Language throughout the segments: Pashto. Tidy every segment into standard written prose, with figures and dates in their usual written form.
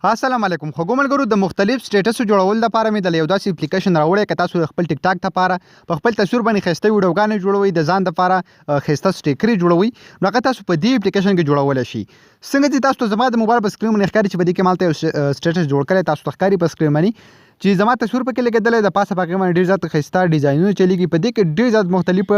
السلام علیکم خوږو ملګرو د مختلف سټېټسو جوړولو لپاره مې د یو داسې اپلیکیشن راوړی که تاسو خپل ټیک ټاک لپاره په خپل تصویر باندې ښایسته ویډیوګانې جوړوئ د ځان لپاره ښایسته سټیکرې جوړوئ نو هغه تاسو په دې اپلیکیشن کې جوړولی شي څنګه چې تاسو ته زما د موبایل په سکرین باندې ښکاري چې په دې کې مالته یو سټېټس جوړ کړی تاسو ته ښکاري په سکرین باندې چې زما تصویر پکې لګېدلی د پاسه په هغې باندې ډېر زیات ښایسته ډیزاینونه چلیږي په دې کې ډېر زیات مختلف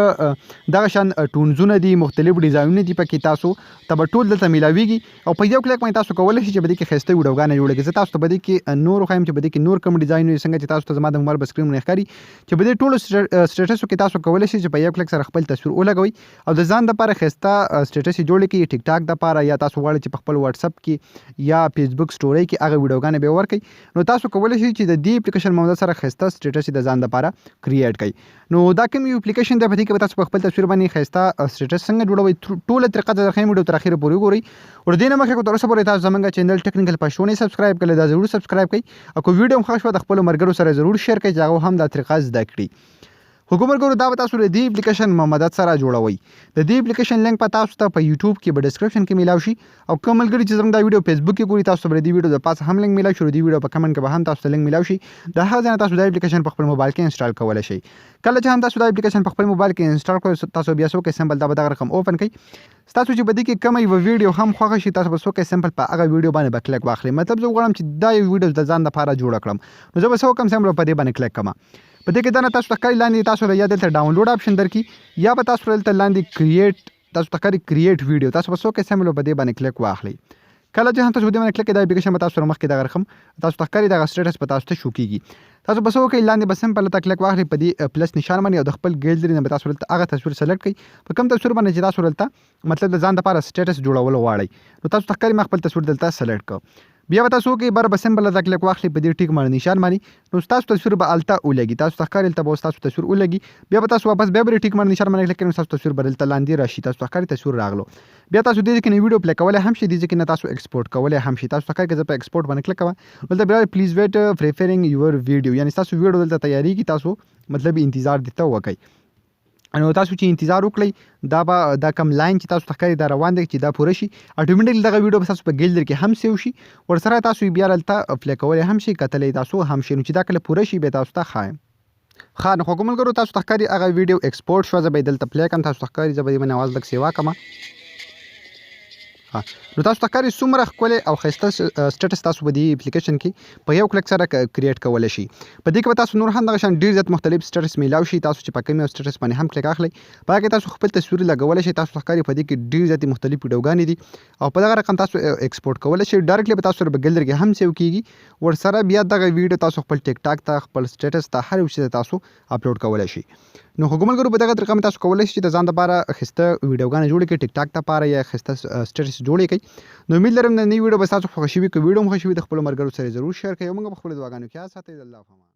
دغه شان ټونزونه دي مختلف ډیزاینونه دي پکې تاسو ته به ټول دلته میلاویږي او په یو کلیک باندې تاسو کولی شئ چې په دې کې ښایسته ویډیوګانې جوړه کړئ زه تاسو ته په دې کې نور وښایم چې په دې کې نور کوم ډیزاینونه څنګه چې تاسو ته زما د موبایل په سکرین باندې ښکاري چې په دې ټولو سټېټسو کې تاسو کولی شئ چې په یو کلیک سره خپل تصویر ولګوئ او د ځان دپاره ښایسته سټېټس یې جوړ کړئ ټیک ټاک دپاره یا تاسو غواړئ چې په خپل واتساپ کې یا فیسبوک سټورۍ کې هغه ویډیوګانې به ورکړئ نو تاسو کولی شئ چې د دې اپلیکیشن موندل سره ښایسته سټېټس د ځان لپاره کریټ کړئ نو دا کوم یو اپلیکیشن دی په دې کې به تاسو په خپل تصویر باندې ښایسته سټېټس څنګه جوړوئ ټوله طریقه درته ښیم ویډیو تر اخره پورې وګورئ ور دې نه مخکې که تر اوسه پورې تاسو زموږ چینل ټیکنیکل پښتو نه سبسکرایب کړئ دا ضرور سبسکرایب کړئ او که ویډیو هم ښه شوه د خپلو ملګرو سره ضرور شیر کړئ چې هغه هم دا طریقه زده کړي خو ملګرو دا به تاسو د دې اپلیکیشن مدد سره جوړوئ د دې اپلیکیشن لینک به تاسو ته په یوټیوب کې به ډسکرپشن کې میلاو شي او کوم ملګري چې زموږ دا ویډیو فیسبوک کې ګوري تاسو ته به د دې ویډیو د پاسه هم لینک میلاو شي او د دې ویډیو په کمنټ کې به هم تاسو ته لینک میلاو شي د هغه ځای نه تاسو دا اپلیکیشن په خپل موبایل کې انسټال کولی شئ کله چې هم تاسو دا اپلیکیشن په خپل موبایل کې انسټال کړئ تاسو بیا څوکۍ سمبل دا به دغه رقم اوپن کړئ ستاسو چې په دې کې کومه یوه ویډیو هم خوښه شي تاسو به څوکۍ سمبل په هغه ویډیو باندې به کلیک واخلئ مطلب زه غواړم چې دا یو ویډیو د ځان لپاره جوړه کړم نو زه به څه وکړم سمبل په دې باندې کلیک کړم په دې کې دا نه تاسو ته ښکاري لاندې تاسو له یا دلته ډاونلوډ اپشن درکړي یا به تاسو دلته لاندې تاسو ته ښکاري کریټ ویډیو تاسو به څوکۍ سمبل په دې باندې کلیک واخلئ کله چې هم تاسو په دې باندې کلیک کړئ دا اپلیکیشن به تاسو سره مخکې دغه رقم تاسو ته ښکاري دغه سټېټس به تاسو ته شو کېږي تاسو به څه وکړئ لاندې به سمپل ته کلیک واخلئ په دې پلس نشان باندې او د خپل ګیلري نه به تاسو دلته هغه تصویر سلیکټ کړئ په کوم تصویر باندې چې تاسو دلته مطلب د ځان دپاره سټېټس جوړول غواړئ نو تاسو ته ښکاري ما خپل تصویر دلته سلیکټ کړ بیا به تاسو وکړئ بر به سمبل ته کلیک واخلئ په دې ټیک باندې نشان باندې نو ستاسو تصویر به هلته ولګي تاسو ته ښکاري هلته به ستاسو تصویر ولګي بیا به تاسو واپس بیا به ټیک باندې نشان باندې کلیک کړئ نو ستاسو تصویر به دلته لاندې راشي تاسو ته ښکاري تصویر راغلو بیا تاسو دې کې نه ویډیو پلی کولی هم شئ دې کې نه تاسو ایکسپورټ کولی هم شئ تاسو ته ښکاري که زه په ایکسپورټ باندې کلیک کوم دلته بیا پلیز ویټ پریفرینګ یور ویډیو یعنې ستاسو ویډیو دلته تیاریږي تاسو مطلب انتظار دې ته وکړئ نو تاسو چې انتظار وکړئ دا کم لاین چې تاسو ته ښکاري دا روان دی چې دا پوره شي اټومیټیکلی دغه ویډیو به ستاسو په ګیلري کې هم سیو شي ورسره تاسو یې بیا هلته پلی کولی هم شئ کتلی تاسو هم شئ نو چې دا کله پوره شي بیا تاسو ته ښایم ښه نو خوږو ملګرو تاسو ته ښکاري هغه ویډیو ایکسپورټ شوه زه به یې دلته پلی کړم تاسو ته ښکاري زه به دې باندې اواز لږ سیوا کړم نو تاسو ته ښکاري څومره ښکلی او ښایسته سټېټس تاسو په دې اپلیکیشن کې په یو کلیک سره کریټ کولی شي په دې کې به تاسو نور هم دغه شان ډېر زیات مختلف سټېټس میلاو شي تاسو چې په کوم یو سټېټس باندې هم کلیک اخلئ په هغه کې تاسو خپل تصویر لګولی شئ تاسو ته ښکاري په دې کې ډېر زیاتې مختلف ویډیوګانې دي او په دغه رقم تاسو ایکسپورټ کولی شئ ډایرکټلی به تاسو سره په ګیلري کې هم سیو کېږي ورسره بیا دغه ویډیو تاسو خپل ټیک ټاک ته خپل سټېټس ته هر یو شي ته تاسو اپلوډ کولی شئ نو خوږو ملګرو په دغه طریقه تاسو کولی شئ چې د ځان دپاره ښایسته ویډیوګانې جوړې کړئ ټیک ټاک دپاره یا ښایسته سټېټس جوړې کړئ نو امید لرم د نوي ویډیو به ستاسو خوښه شوي که ویډیو هم خوښه شوي د خپلو ملګرو سره ضرور شیر کړئ او موږ په خپلو دعاګانو کې یاد ساتئ د الله په امان